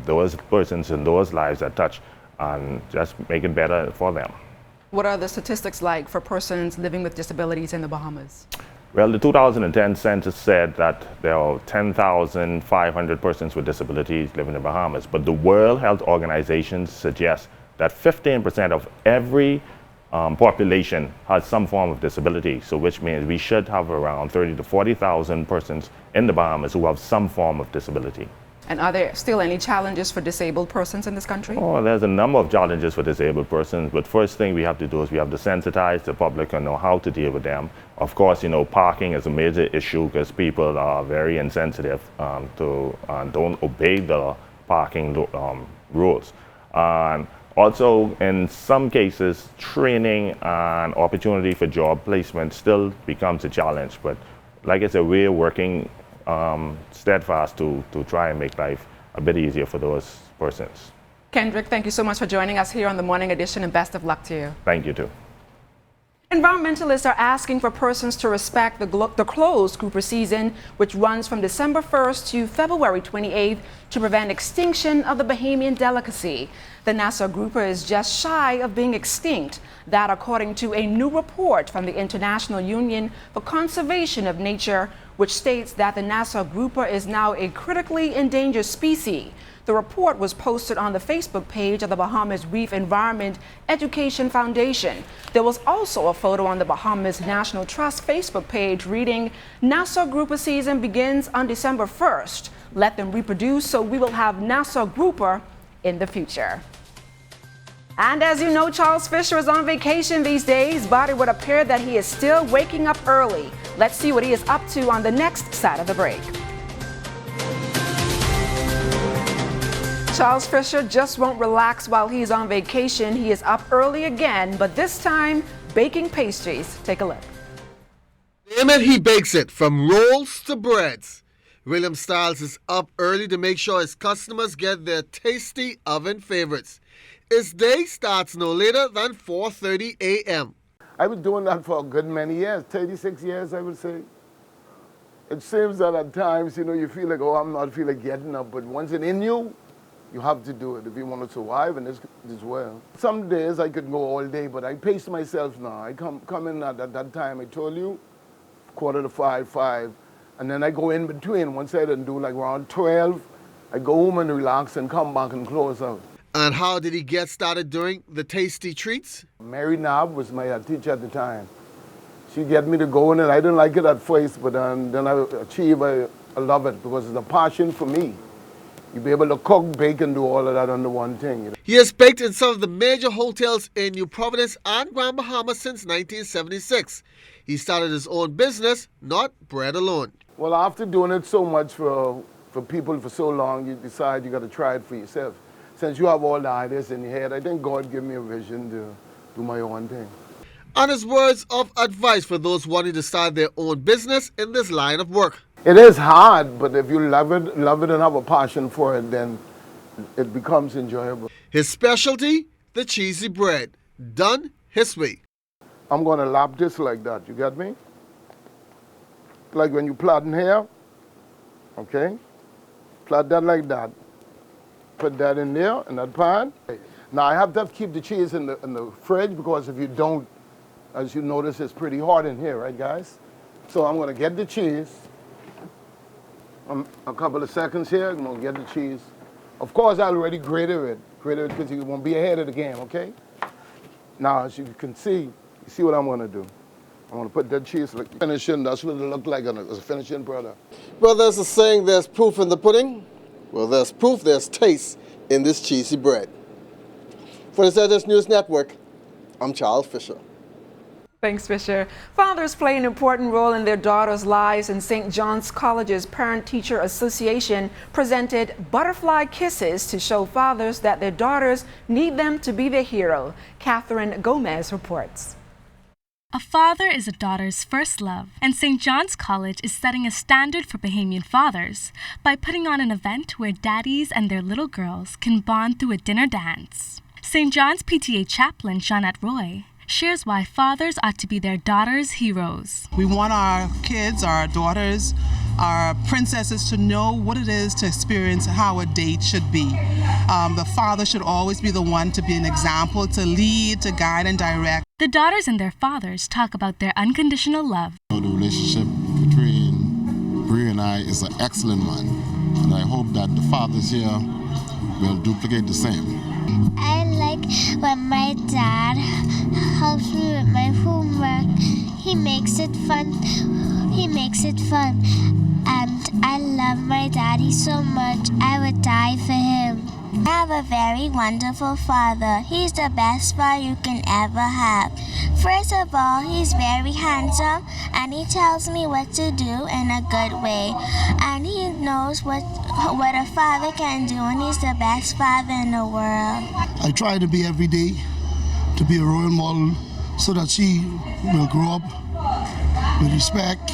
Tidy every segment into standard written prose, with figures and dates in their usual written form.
those persons and those lives are touched and just make it better for them. What are the statistics like for persons living with disabilities in the Bahamas? Well, the 2010 census said that there are 10,500 persons with disabilities living in the Bahamas, but the World Health Organization suggests that 15% of every population has some form of disability, so which means we should have around 30 to 40,000 persons in the Bahamas who have some form of disability. And are there still any challenges for disabled persons in this country? Oh, there's a number of challenges for disabled persons, but first thing we have to do is we have to sensitize the public and know how to deal with them. Of course, parking is a major issue because people are very insensitive don't obey the parking rules. And also, in some cases, training and opportunity for job placement still becomes a challenge. But like I said, we're working steadfast to try and make life a bit easier for those persons. Kendrick, thank you so much for joining us here on the Morning Edition, and best of luck to you. Thank you, too. Environmentalists are asking for persons to respect the closed grouper season, which runs from December 1st to February 28th to prevent extinction of the Bahamian delicacy. The Nassau grouper is just shy of being extinct, that according to a new report from the International Union for Conservation of Nature, which states that the Nassau grouper is now a critically endangered species. The report was posted on the Facebook page of the Bahamas Reef Environment Education Foundation. There was also a photo on the Bahamas National Trust Facebook page reading, "Nassau grouper season begins on December 1st. Let them reproduce so we will have Nassau grouper in the future." And as you know, Charles Fisher is on vacation these days, but it would appear that he is still waking up early. Let's see what he is up to on the next side of the break. Charles Fisher just won't relax while he's on vacation. He is up early again, but this time baking pastries. Take a look. Name it, he bakes it, from rolls to breads. William Stiles is up early to make sure his customers get their tasty oven favorites. His day starts no later than 4:30 a.m. I've been doing that for a good many years, 36 years, I would say. It seems that at times, you feel like, I'm not feeling getting up, but once it's in you, you have to do it if you want to survive in this well. Some days I could go all day, but I pace myself now. I come in at that time, I told you, 4:45, 5, and then I go in between. Once I didn't do like around 12, I go home and relax and come back and close out. And how did he get started doing the tasty treats? Mary Knapp was my teacher at the time. She get me to go in it. I didn't like it at first, but then I achieved, I love it because it's a passion for me. You be able to cook, bake, and do all of that under one thing. He has baked in some of the major hotels in New Providence and Grand Bahama since 1976. He started his own business, not bread alone. Well, after doing it so much for people for so long, you decide you got to try it for yourself. Since you have all the ideas in your head, I think God gave me a vision to do my own thing. And his words of advice for those wanting to start their own business in this line of work. It is hard, but if you love it and have a passion for it, then it becomes enjoyable. His specialty, the cheesy bread, done his way. I'm going to lap this like that, you get me? Like when you plaiting hair, okay? Plait that like that. Put that in there, in that pan. Now I have to keep the cheese in the fridge because if you don't, as you notice, it's pretty hard in here, right guys? So I'm gonna get the cheese. A couple of seconds here, I'm gonna get the cheese. Of course, I already grated it because you won't be ahead of the game, okay? Now, as you can see, you see what I'm gonna do. I'm gonna put that cheese like finishing, that's what it looked like as a finishing product. Well, there's a saying, there's proof in the pudding. Well, there's proof, there's taste in this cheesy bread. For the ZS News Network, I'm Charles Fisher. Thanks, Fisher. Fathers play an important role in their daughters' lives, and St. John's College's Parent-Teacher Association presented Butterfly Kisses to show fathers that their daughters need them to be their hero. Catherine Gomez reports. A father is a daughter's first love, and St. John's College is setting a standard for Bahamian fathers by putting on an event where daddies and their little girls can bond through a dinner dance. St. John's PTA chaplain Jeanette Roy shares why fathers ought to be their daughters' heroes. We want our kids, our daughters, our princesses to know what it is to experience how a date should be. The father should always be the one to be an example, to lead, to guide and direct. The daughters and their fathers talk about their unconditional love. The relationship between Bree and I is an excellent one, and I hope that the fathers here will duplicate the same. I like when my dad helps me with my homework. He makes it fun. And I love my daddy so much. I would die for him. I have a very wonderful father. He's the best father you can ever have. First of all, he's very handsome and he tells me what to do in a good way. And he knows what a father can do, and he's the best father in the world. I try to be every day to be a role model so that she will grow up with respect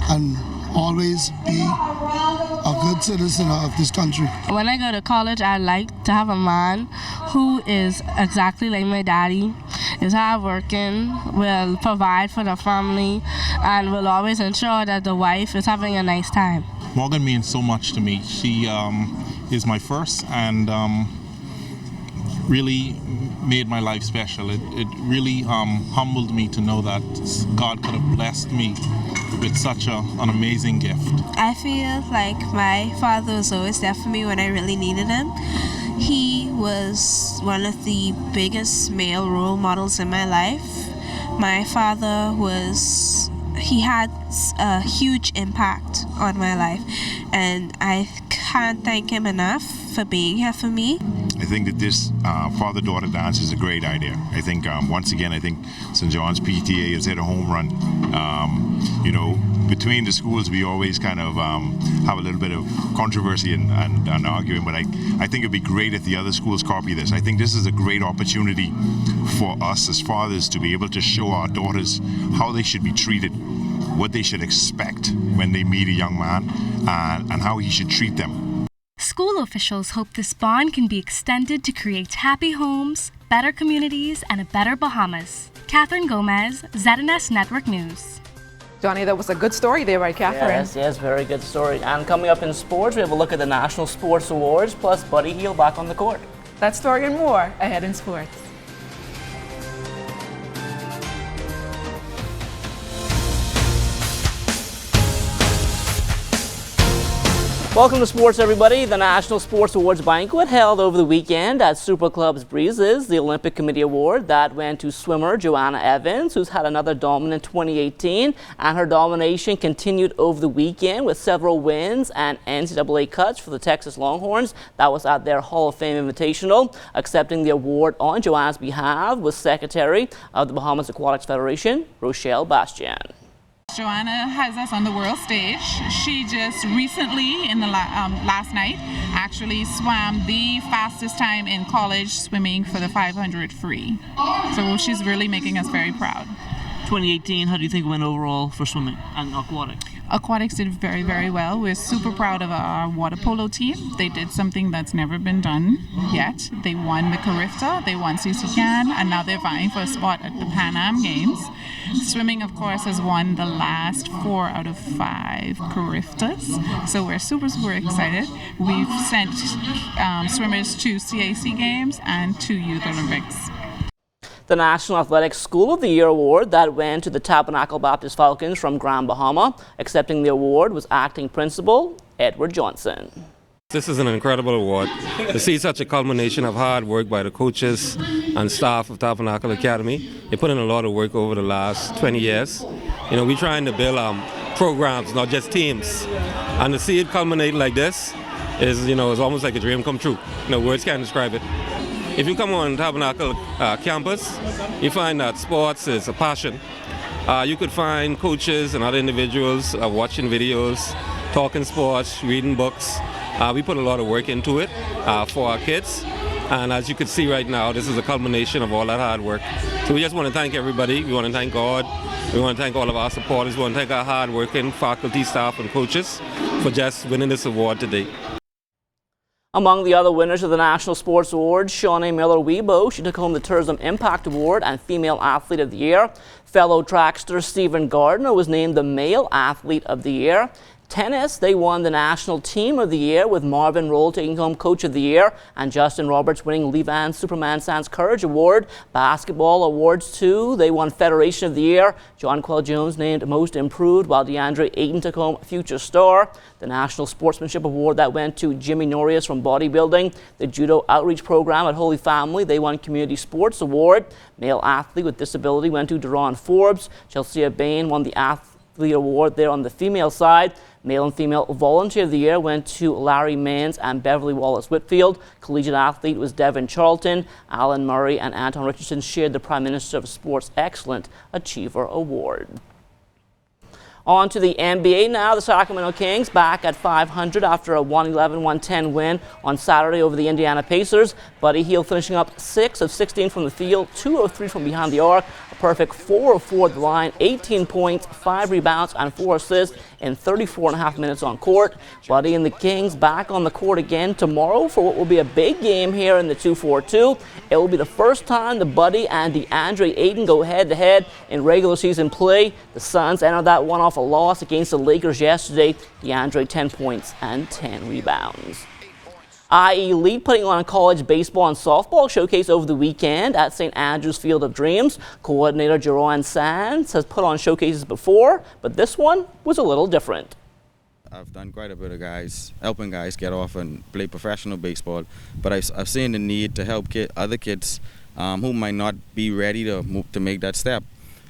and always be a good citizen of this country. When I go to college, I like to have a man who is exactly like my daddy, is hardworking, will provide for the family, and will always ensure that the wife is having a nice time. Morgan means so much to me. She is my first and really made my life special. It really humbled me to know that God could have blessed me with such an amazing gift. I feel like my father was always there for me when I really needed him. He was one of the biggest male role models in my life. My father he had a huge impact on my life, and I can't thank him enough for being here for me. I think that this father-daughter dance is a great idea. I think, once again, I think St. John's PTA has hit a home run. Between the schools, we always kind of have a little bit of controversy and arguing, but I think it'd be great if the other schools copy this. I think this is a great opportunity for us as fathers to be able to show our daughters how they should be treated, what they should expect when they meet a young man, and how he should treat them. School officials hope this bond can be extended to create happy homes, better communities, and a better Bahamas. Catherine Gomez, ZNS Network News. Johnny, that was a good story there, right, Catherine? Yes, very good story. And coming up in sports, we have a look at the National Sports Awards, plus Buddy Hield back on the court. That story and more ahead in sports. Welcome to sports, everybody. The National Sports Awards banquet held over the weekend at Super Clubs Breezes. The Olympic Committee Award that went to swimmer Joanna Evans, who's had another dominant 2018, and her domination continued over the weekend with several wins and NCAA cuts for the Texas Longhorns. That was at their Hall of Fame Invitational. Accepting the award on Joanna's behalf was Secretary of the Bahamas Aquatics Federation, Rochelle Bastian. Joanna has us on the world stage. She just recently, in the last night, actually swam the fastest time in college swimming for the 500 free. So she's really making us very proud. 2018, how do you think it went overall for swimming and aquatics? Aquatics did very, very well. We're super proud of our water polo team. They did something that's never been done yet. They won the Carifta, they won CC-CAN, and now they're vying for a spot at the Pan Am Games. Swimming, of course, has won the last 4 out of 5 Cariftas. So we're super, super excited. We've sent swimmers to CAC Games and to Youth Olympics. The National Athletics School of the Year award that went to the Tabernacle Baptist Falcons from Grand Bahama. Accepting the award was acting principal Edward Johnson. This is an incredible award to see such a culmination of hard work by the coaches and staff of Tabernacle Academy. They put in a lot of work over the last 20 years. We're trying to build programs, not just teams. And to see it culminate like this is almost like a dream come true. Words can't describe it. If you come on Tabernacle campus, you find that sports is a passion. You could find coaches and other individuals watching videos, talking sports, reading books. We put a lot of work into it for our kids. And as you can see right now, this is a culmination of all that hard work. So we just want to thank everybody. We want to thank God. We want to thank all of our supporters. We want to thank our hard-working faculty, staff, and coaches for just winning this award today. Among the other winners of the National Sports Awards, Shawnee Miller-Weibo, she took home the Tourism Impact Award and Female Athlete of the Year. Fellow trackster Stephen Gardner was named the Male Athlete of the Year. Tennis, they won the National Team of the Year with Marvin Roll taking home Coach of the Year and Justin Roberts winning Levan Superman Sans Courage Award. Basketball awards too. They won Federation of the Year. Jonquel Jones named Most Improved while DeAndre Ayton took home Future Star. The National Sportsmanship Award that went to Jimmy Norius from bodybuilding. The Judo Outreach Program at Holy Family, they won Community Sports Award. Male Athlete with Disability went to Deron Forbes. Chelsea Bain won the Athlete Award there on the female side. Male and Female Volunteer of the Year went to Larry Manns and Beverly Wallace Whitfield. Collegiate Athlete was Devin Charlton. Alan Murray and Anton Richardson shared the Prime Minister of Sports Excellent Achiever Award. On to the NBA now. The Sacramento Kings back at 500 after a 111-110 win on Saturday over the Indiana Pacers. Buddy Hield finishing up 6 of 16 from the field, 2 of 3 from behind the arc. A perfect 4 of 4 at the line, 18 points, 5 rebounds, and 4 assists in 34.5 minutes on court. Buddy and the Kings back on the court again tomorrow for what will be a big game here in the 2-4-2. It will be the first time the Buddy and DeAndre Ayton go head-to-head in regular season play. The Suns entered that one off a loss against the Lakers yesterday. DeAndre 10 points and 10 rebounds. IE Elite putting on a college baseball and softball showcase over the weekend at St. Andrews Field of Dreams. Coordinator Jeroen Sands has put on showcases before, but this one was a little different. I've done quite a bit of helping guys get off and play professional baseball, but I've seen the need to help other kids who might not be ready to make that step.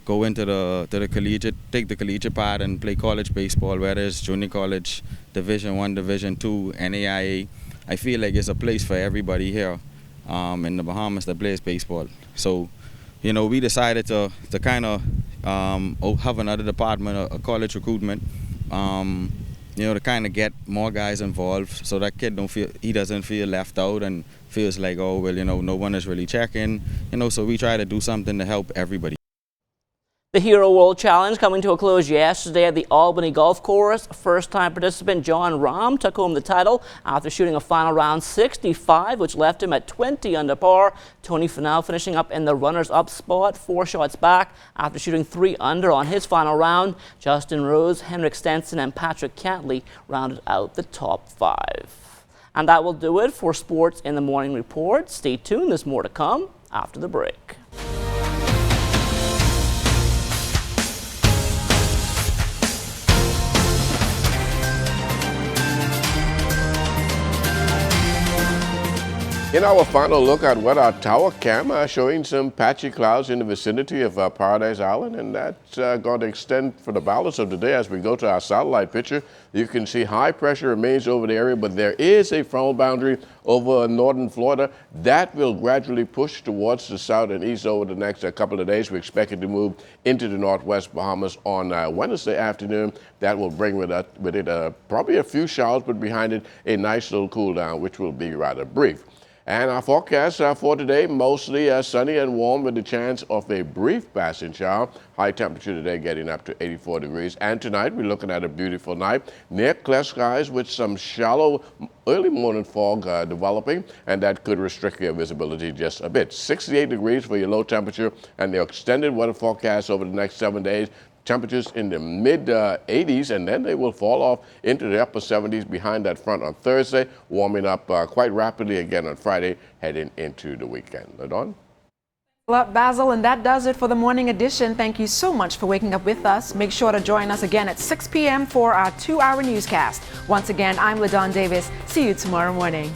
Go into the collegiate, take the collegiate part and play college baseball, whether it's junior college, Division I, Division II, NAIA. I feel like it's a place for everybody here in the Bahamas that plays baseball. So, you know, we decided to kind of have another department, a college recruitment, you know, to kind of get more guys involved so that kid doesn't feel left out and feels like, oh, well, you know, no one is really checking. You know, so we try to do something to help everybody. The Hero World Challenge coming to a close yesterday at the Albany Golf Course. First-time participant John Rahm took home the title after shooting a final round 65, which left him at 20 under par. Tony Finau finishing up in the runners-up spot, 4 shots back after shooting 3 under on his final round. Justin Rose, Henrik Stenson, and Patrick Cantley rounded out the top 5. And that will do it for Sports in the Morning Report. Stay tuned, there's more to come after the break. In our final look at weather, tower camera showing some patchy clouds in the vicinity of Paradise Island, and that's going to extend for the balance of the day. As we go to our satellite picture, you can see high pressure remains over the area, but there is a frontal boundary over northern Florida that will gradually push towards the south and east over the next couple of days. We expect it to move into the northwest Bahamas on Wednesday afternoon. That will bring with it probably a few showers, but behind it a nice little cool down, which will be rather brief. And our forecast for today, mostly sunny and warm with the chance of a brief passing shower. High temperature today getting up to 84 degrees. And tonight we're looking at a beautiful night. Near clear skies with some shallow early morning fog developing, and that could restrict your visibility just a bit. 68 degrees for your low temperature, and the extended weather forecast over the next 7 days. Temperatures in the mid-80s, and then they will fall off into the upper 70s behind that front on Thursday, warming up quite rapidly again on Friday, heading into the weekend. LaDawn? Well, Basil, and that does it for the morning edition. Thank you so much for waking up with us. Make sure to join us again at 6 p.m. for our 2-hour newscast. Once again, I'm LaDawn Davis. See you tomorrow morning.